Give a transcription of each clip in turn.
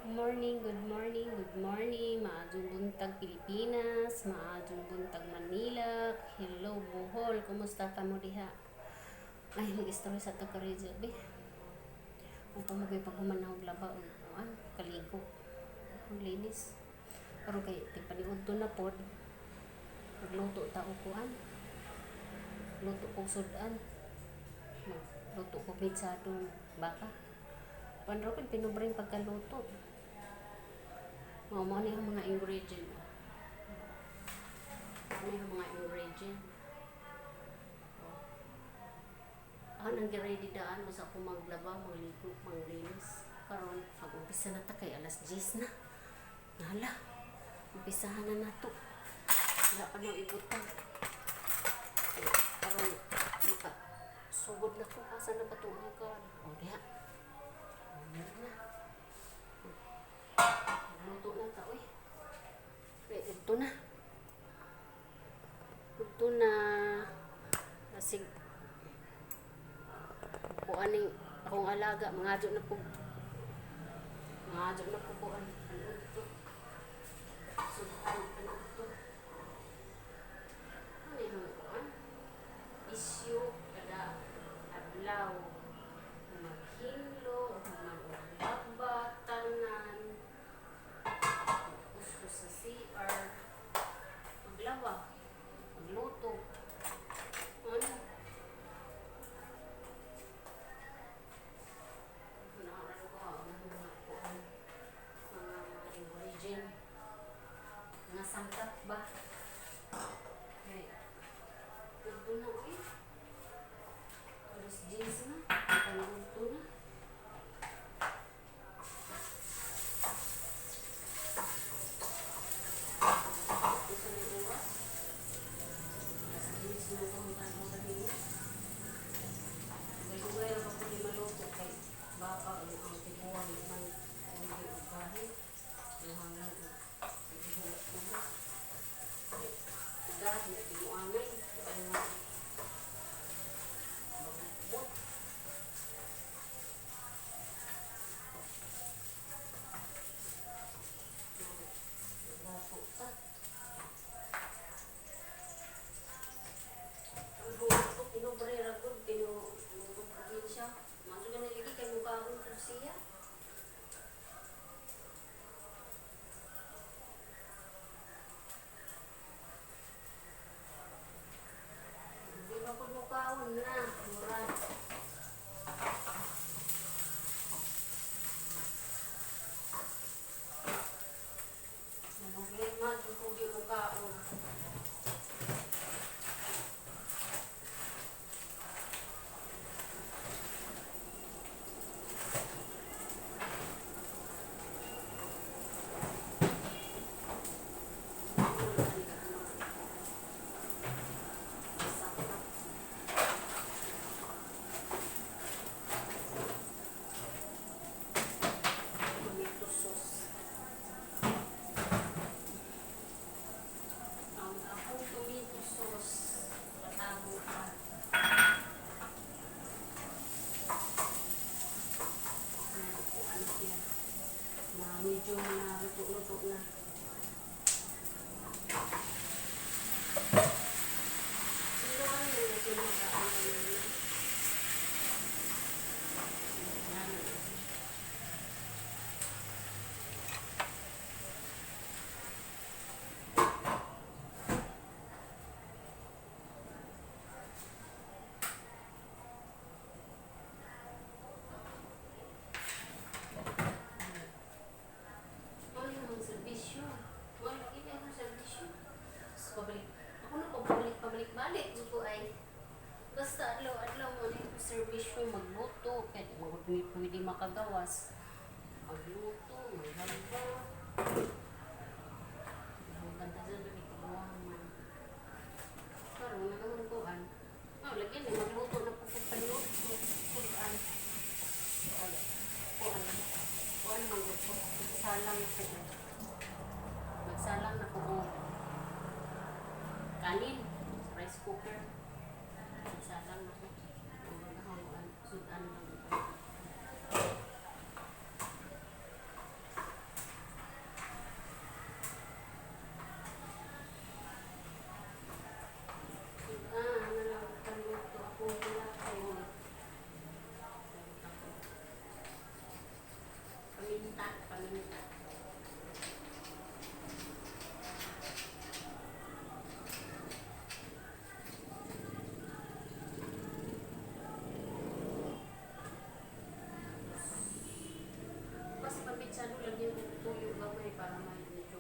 Good morning, good morning. Maadjong buntag Pilipinas, maadjong buntag Manila. Hello Bohol, kumusta ka mo diha? Ay, mag-istorya sa taga-Rizal, be. Ang pamagay paghumanahog laba, kaligo. Ang linis. Pero kay, tipaniod to na pod. Nagluto tao kuan. Luto ko sudan. Luto ko pitsado baka. Panro ko, pinubring pagkaluto. Mo ni ang mga ingredient. Ano yung mga ingredient? Ang ready daan mo sa akong maglaba, magligo, maglinis. Karon pag-umpisa na ta kay alas 10 na. Hala, umpisahan na nato. Wala pa nang ibutan. Karon maka sugod na ko asa na ba ito ang kan? O diha. O na. Luto na ta, uy. Ito na. Ito na. Nasig kung aning akong alaga, mangadyo na po kuan. Ito. Sudan, ano ito? Ano yung kuan? Isyo, kada adlaw. Maghinlo, magbaba, tanan. Ustos sa CR. Maglawa. Magluto. Ano? Mga sangkap ba? Okay. Ito na uwi. Alas 10 na. Ito na. Ito na iwas. Alas 10 na itong tanong sa dito. May pa po di maluto kay baka ang tibuang naman ang bahay. Yung hanggang dahil tibuangin ang magbubot. Nagluto ta. Ang buto, pinobrera ko, pinupagin siya. Maso ka naligi kay mukha akong kursiya. Hindi ba po mukhaon na, murad. Namuglima, hindi mukhaon. Tomato sauce. Ang akong tomato sauce, patago pa. Ano siya? Na medyo na luto-luto na. Pero ano yung pinagaan ko yun? Ano yung servisyo? Wala, hindi yung servisyo. Pabalik. Ako na pabalik-balik. Ito ay basta adlaw-adlaw mo na yung servisyo magluto. Pwede mo pwede makagawas. Magluto, maghalba. Maganda sa dami kaluwangan. Karoon na naman kuhan. Lagyan na magluto na po kung paluto. Kuhan. Kuhan magluto. Magsalang na po. Magsalang na po. Kanin. Rice cooker. Magsalang na po. Sudan na po. Mas mabitsado lang yung tuyo gamay para may medyo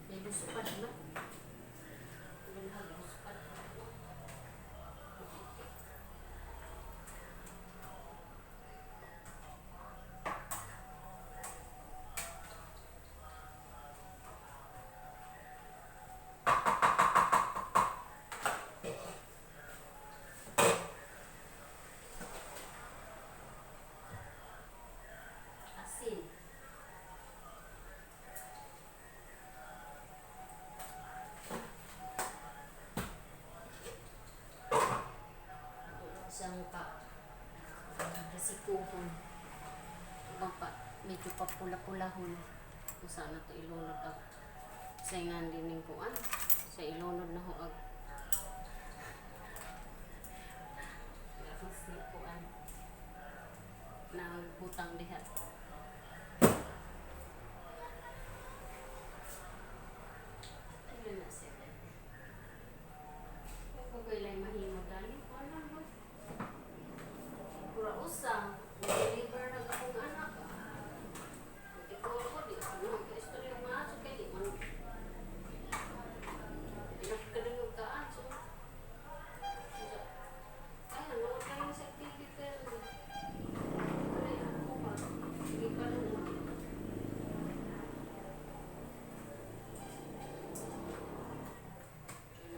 may lusupan na. Lusupan. Asin. Isang resikuhon. Ibang pa, medyo pa pula-pulahon. Kung saan na ito ilunod ang saingan din yung kuan. Sa ilunod na huag. Tapos na kuan. Nagbutang dihat. Ayun na siya. Kung kailan mahimo dali, wala mo. Pura usang, deliver na akong anak. Ikaw ko, di ako nag-istorya yung mga aso, kaya di man. Pinagkadagog ka aso. Ayan, nawag tayo sa activity pero. Kaya ako pa, hindi pa naman.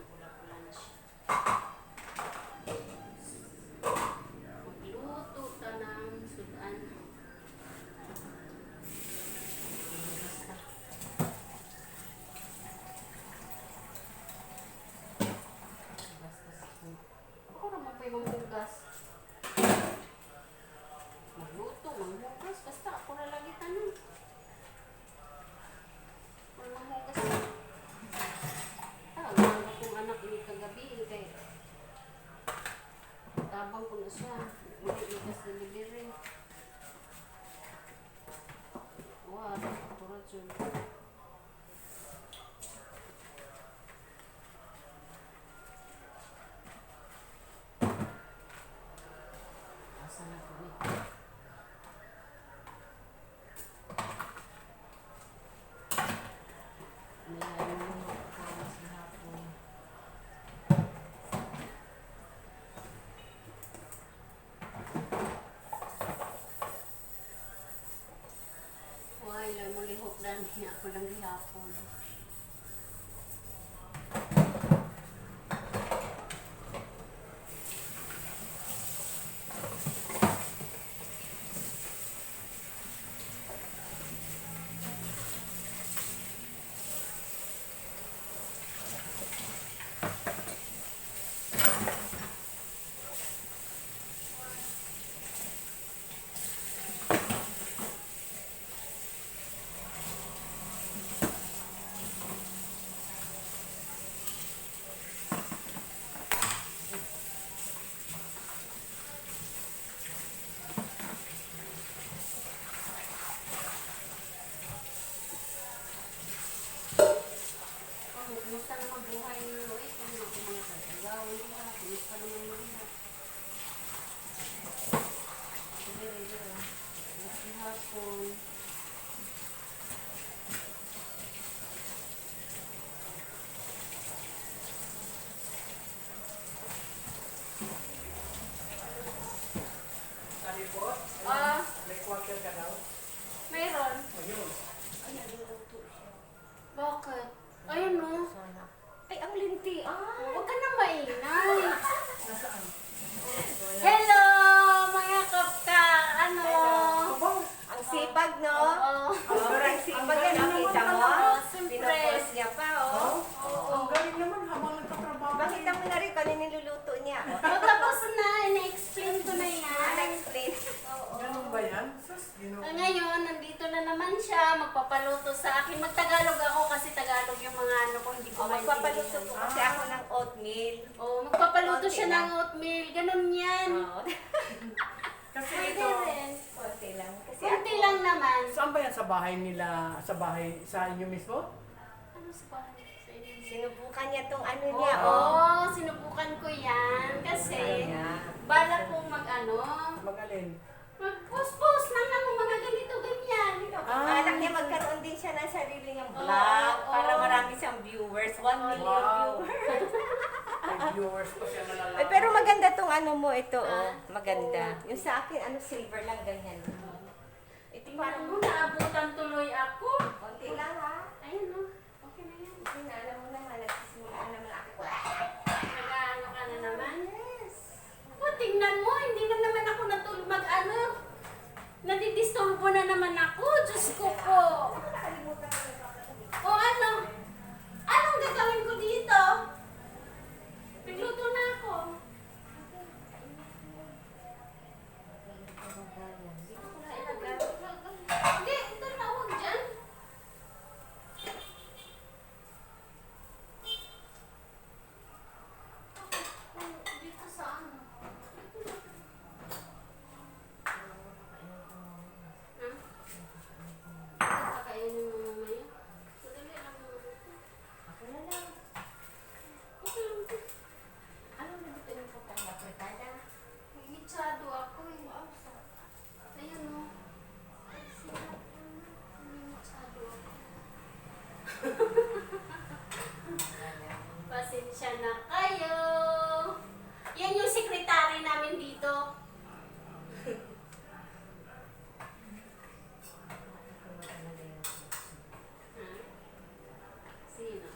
Pula-pula na siya. Magluto ta ng sudan. Basta. Ako naman pa yung manghugas. Magluto, manghugas. Basta ako na lagi tanong. Kung manghugas na. Ang akong anak ni kagabi. Kaya tabang ko na siya. Mag-iigas delivery. Wow, turot yun. Asa na kami? May ano para sa hapon. Why, lang mo lihok lang. Ako lang gihapon. Kumusta naman buhay ni Loy? Kung ako mga tagaw, kumusta naman buhay? Sige. Kasi hapon. Sabi po, may quarter ka daw? Mayroon. Ayun. Bakit? Ayun no. Ay, ang linti. Huwag ka na maingay. Nasaan? Hello! Mga kapka! Ano? Ang sipag, no? Oo. Sobrang sipag yan. Nakita mo? Oo, siyempre. Pinupost niya pa, oh. Ang galing naman habang nagtatrabaho. Makita mo na rin kung ano niluluto niya. Tapos na, ina-explain ko na yan. Explain. Ganun ba yan? Sus, Ngayon, nandito na naman siya, magpapaluto sa akin. Magtagalog ako kasi Tagalog yung mga ano ko, hindi ko Magpapaluto maintindihan. po kasi ako ng oatmeal. Oh, magpapaluto Konti siya lang. ng oatmeal. Ganun yan. Oo. Kasi Pwede ito, rin. Konti lang. Kasi Kunti ako, lang naman. saan ba yan? Sa bahay nila? Sa bahay, sa inyo mismo? Ano sa bahay sa inyo? sinubukan niya tong ano Oo, niya, oh. sinubukan ko yan. Kasi, Ayan. bala kong mag-ano, Magalin. mag-post-post lang ako mga ganito, ganyan. Anak niya magkaroon din siya ng sarili niyang vlog Oo, para oo. marami siyang viewers. 1 million Wow. viewers. May viewers pa siya nalalaman. Ay, pero maganda tong ano mo ito, oh. Ah, Maganda. Yung sa akin, ano, silver lang, ganyan. Ito Parang parang, naabutan tuloy ako. konti lang ha. Ayun no, okay na yan. Kasi na, alam mo naman, nagsisimula naman ako. Nag-ano ka na naman? Yes. O, tingnan mo, hindi na naman ako natulog mag-ano. Nadidisturbo na naman ako, Diyos ko po. Nakalimutan ko na O ano? Anong gagawin ko dito? Nagluto na ako. Hindi, ito tawag dyan. Dito sa ano? Ha? Kakainin mo mamaya? Madali lang naman ito. Ako na lang. Okay lang ito. Ano na dito yung putang na fritada? Mitsado ako eh. Ayun o. Sarap naman. Mitsado ako. Pasensya na kayo. Yan yung sekretary namin dito. Ha? Sino?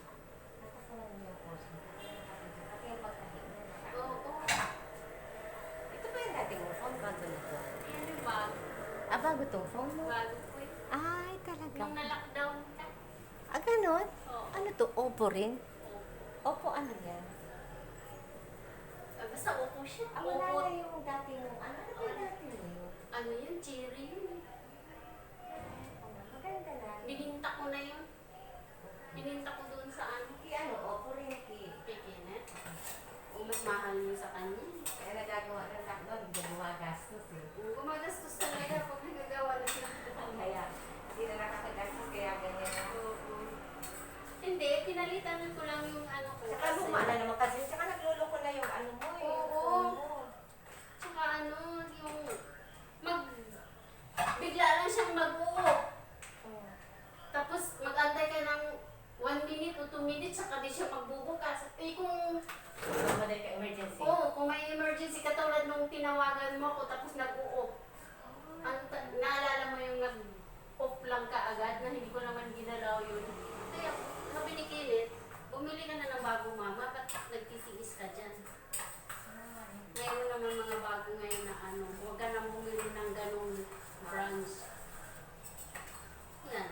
Oo. Ito ba yung dati mo phone? Bago na to? Yan yung bago. Ah, bago tong phone mo? Bago ko eh. Ay, talaga. Nung na-lockdown ka. Ah, ganun? Oo. Ano to? Oppo rin? Oo. Oppo ano yan? Basta upo siya. Ah, wala Upo. na yung dati mong ano? Ano ba yung dati mo yun? Ano yun? Cherry yun. Oh, maganda na. Bininta ko na yun. Bininta ko doon sa ano. Ki ano? Oppo rin ki. Kay Kenneth. O mas mahal yun sa kanya. Kaya nagagawa ng lockdown, hindi na gumagastos eh. Gumagastos talaga pag nagagawa na siya. Kaya, hindi na nakakagastos, kaya ganyan na. Oo. Hindi, pinalitan ko lang yung ano ko. Saka luma na naman kasi, saka nagluloko na yung ano mo eh. yung Oo. phone mo. Tsaka ano, yung bigla lang siyang mag-uop. Oh. Tapos mag-antay ka ng 1 minute o 2 minutes, saka di siya magbubukas. Eh kung, Mamadali ka emergency. kung may emergency katulad nung tinawagan mo ako tapos nag-uop. Naalala mo yung nag-off lang ka agad na hindi ko naman ginalaw yun. Kaya sabi ni Kenneth, bumili ka na ng bago mama, ba't nagtitiis ka dyan? Ngayon naman mga bago ngayon na ano, huwag ka nang bumili ng ganong brands. Yan.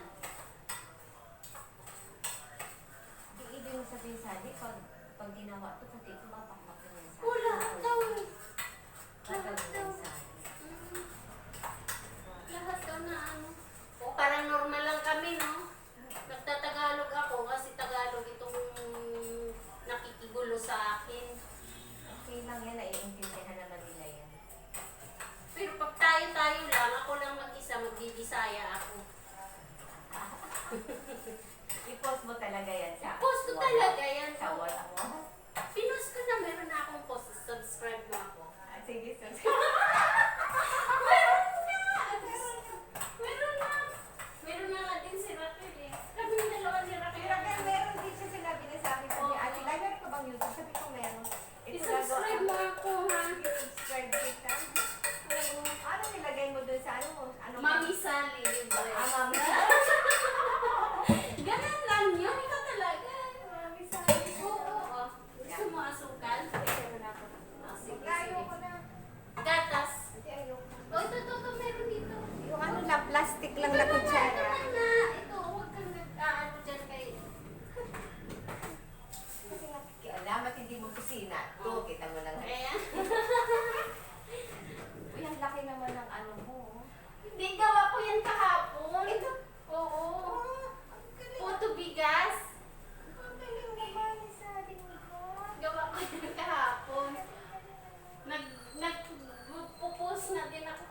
Di ibig mo sabihin sa adik, pag ginawa to, pati ito mapakpak ko yan sa adik. Wala daw. Lahat daw. Mm. Lahat daw na ano. O parang normal lang kami, no? Nagtatagalog ako kasi Tagalog itong nakikigulo sa akin. Okay lang yan, naiintindihan naman nila yan. Pero pag tayo-tayo lang, ako lang mag-isa, magbibisaya ako. I-post mo talaga yan sa Post ko wall. talaga yan. Sa wall mo? Pinost ko na, meron na akong post. Subscribe mo ako. Ah, sige, sige. Meron na! Meron na! Meron na nga din si Raquel eh. Kami yung dalawa ni Raquel. Pero kaya meron din siya sinabi na sa akin, sabi, ate, lagyan ko bang YouTube? Sabi ko meron. I-subscribe mo ako ha. I-subscribe kita. Oo. Ano nilagay mo doon sa ano mo? Ano Mami Sally libre. Ah, Mami Ganun lang yun. Ikaw talaga. Mami Sally. Oo. Gusto mo asukal? Meron ako. Ah, sige, Ayaw sige. ko na. Gatas. Ate, ayaw ko. O, ito, meron dito. Yung ano lang, plastic lang na Ito kutsara. na. Ito, huwag kang nag-ano dyan kay... Kasi nakikialamat, hindi mo kusina. Ito, kita mo lang. Ayan. Uy, ang laki naman ng ano mo. Hindi, gawa ko yan kahapon. Ito? Oo. Ang galing. Puto bigas. Ang galing naman ni Saling ko. Gawa ko yan kahapon. Nag-pupus na din ako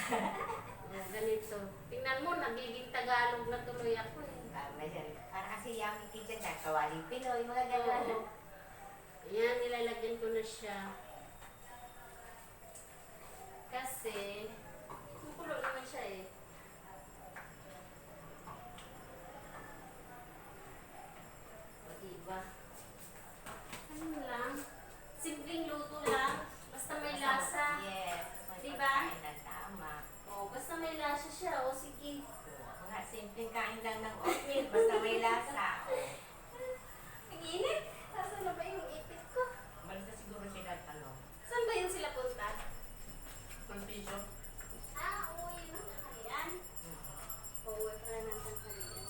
Ganito. Tingnan mo, nagiging Tagalog na tuloy ako eh. Para kasi yung kitchen dyan, kawaling Pinoy, mga gano'n. Oo. Ayan, nilalagyan ko na siya. Kasi, kumukulo naman siya eh. O, diba? Ano lang? Simpleng luto lang. Basta may lasa. Yes. Diba? Kain ng tama. O, basta may lasa siya. O, sige. Ako nga, simpleng kain lang ng oatmeal, basta may lasa. Ang init. Nasaan na ba yung ipit ko? Basta siguro sila, ano, Saan ba yun sila punta? Ang piso. Uwi na. Ayan. Uuwi pala ng tanghalian.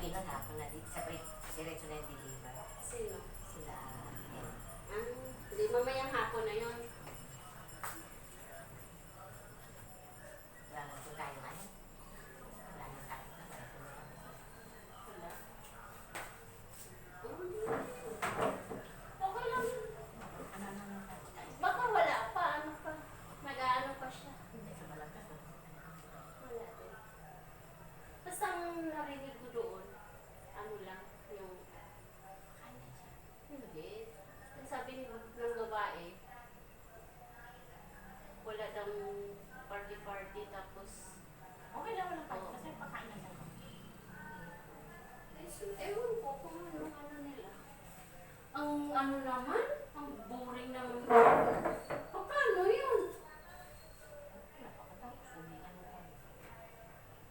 bilang hapon na dito, sabay, diretso na yung deliver. Sino? Sila, yun. Hindi mamayang hapon na yun. Wala na po tayong ano. Wala na tayo. Wala. Okay lang. Ano tayo? Baka wala pa. Ano pa? Mag-aano pa siya. Hindi, sa Balagtas. Wala din. Basta ang narinig ko doon, ano lang, yung, Kanya siya. hindi. Ang sabi ng babae, wala daw party-party tapos, Okay lang, wala pa. Kasi pakain na siya. ewan ko kung ano nila. Ang ano naman, ang boring naman. Paano yun? Napakatapos, uwi ano lang.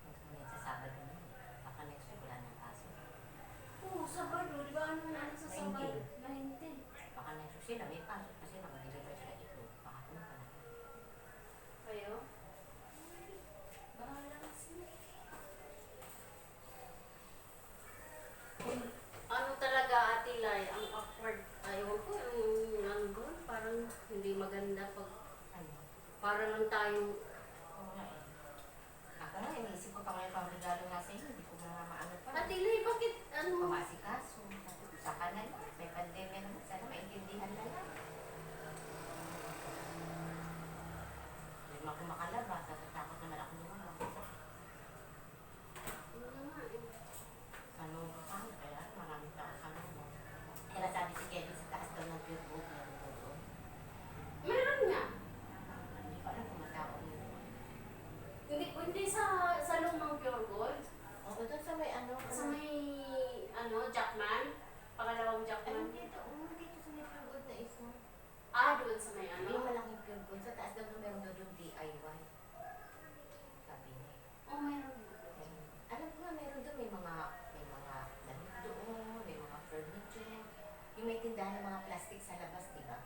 Magkamit sa Sabado na. Baka next week wala ng pasok. Oo, Sabado. Di ba ano na sa Sabado? 19. Baka next week sila may pasok kasi mag-deliver sila dito. Baka kung pala. Kayo? Bahala na sila. Ano talaga, Ate Lai, ang awkward. Ayaw ko, yung nandun, parang hindi maganda pag, Ano? parang lang tayong, Oo nga eh. Ako nga, iniisip ko pa ngayon pang regalo nga sa inyo. Hindi ko na maano pa. Ate Lai, bakit, ano, Pumasikaso. Sa kanan, may pandemya naman. Sana maintindihan na lang. Hindi mo ako makalabas. Natatakot naman ako lumabas. ano nga eh. Ano ba pa? Kaya maraming tao sa ano. Kaya sabi si Kevin sa taas daw ng pure gold meron daw doon. Meron nga. Hindi ko alam kung matao yun. Hindi sa lumang pure gold. Oo, doon sa may ano. Sa may, ano, Jackman. Pangalawang Ay, Jackman. dito. Dito sa may pure gold na isa. Doon sa may May ano. malaking pure gold. Sa taas daw doon meron daw doon DIY. Sabi niya. Oh, meron nga. Alam ko nga meron doon. May mga damit doon. May mga furniture. Yung may tindahan ng mga plastic sa labas, di ba?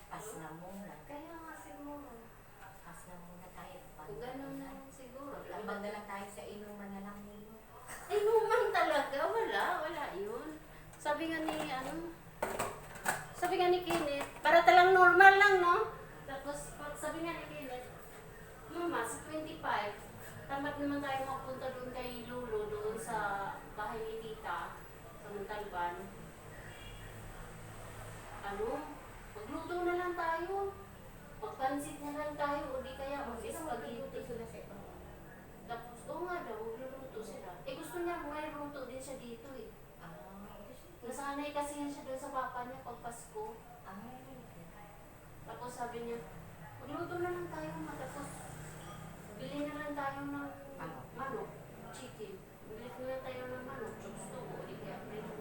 Pas na muna. Kaya nga siguro. Pas na muna tayo. Kung ganun na siguro. Tambang na lang tayo sa inuman na lang nilo. Inuman talaga. Wala yun. Sabi nga ni Kenneth, para talang normal lang, no? Tapos, sabi nga ni Kenneth, Mama, sa 25, tamad naman tayo mapunta doon kay Lolo, doon sa bahay ni Tita, sa Montalban. Magluto na lang tayo. Magpansit na lang tayo, o di kaya mag-spaghetti. sila sa iba. Tapos, oo nga daw, magluluto sila. Gusto niya, may luto din siya dito eh. Nasanay kasi yan siya doon sa papa niya pag Pasko. Tapos sabi niya, magluto na lang tayo tapos bili na lang tayo ng manok, chicken. Bili na lang tayo ng manok, gusto ko, di kaya prito.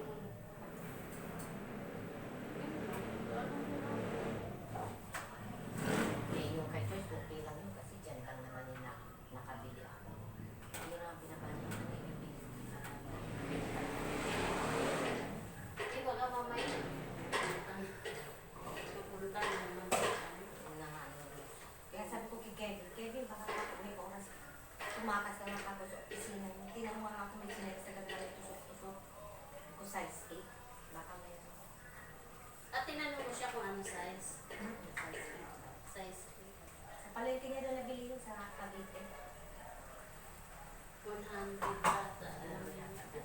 Yung kay Joyce, okay lang yun kasi dyan lang naman yung nakabili ako. Yun lang pinapanood ko na ibibili. Baka mamaya, pupunta na naman sa Kaya sabi ko kay Kevin, baka may oras tumakas na lang ako sa opisina niya. Tinanong nga ako may sinayos sa ganda ng tusok-tusok. Ko size 8. Baka meron. At tinanong ko siya kung ano size. Size 8. Size Sa palengke niya doon nabili yun sa Cavite. 100 ata. Alam mo yan. 100.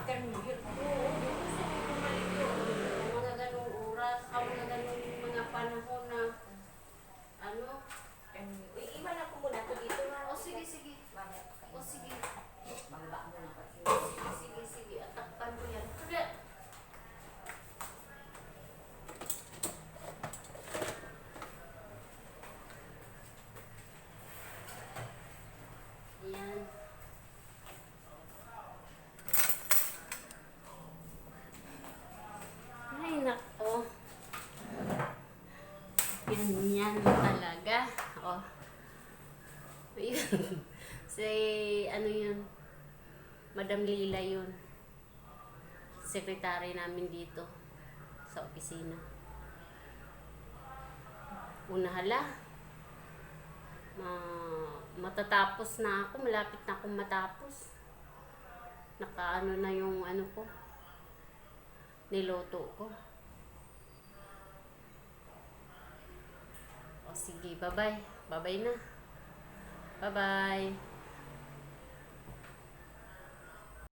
after New Year. Oo, gusto ko bumalik yun. Mga ganong oras, mga ganong mga panahon na, ano, Uy, iwan ako muna to dito na. o sige, sige, Mamaya. o sige, Bababa muna kasi. sige, sige, atakpan ko yan. Sige. Yan. Ay, nako. Ganyan talaga. Oh. Ayun. Si, ano yun? Madam Lila yun. Sekretary namin dito sa opisina. Unahala. Matatapos na ako. Malapit na akong matapos. Nakaano na yung ano ko. Niloto ko. O sige, bye-bye. Bye-bye na. Bye-bye.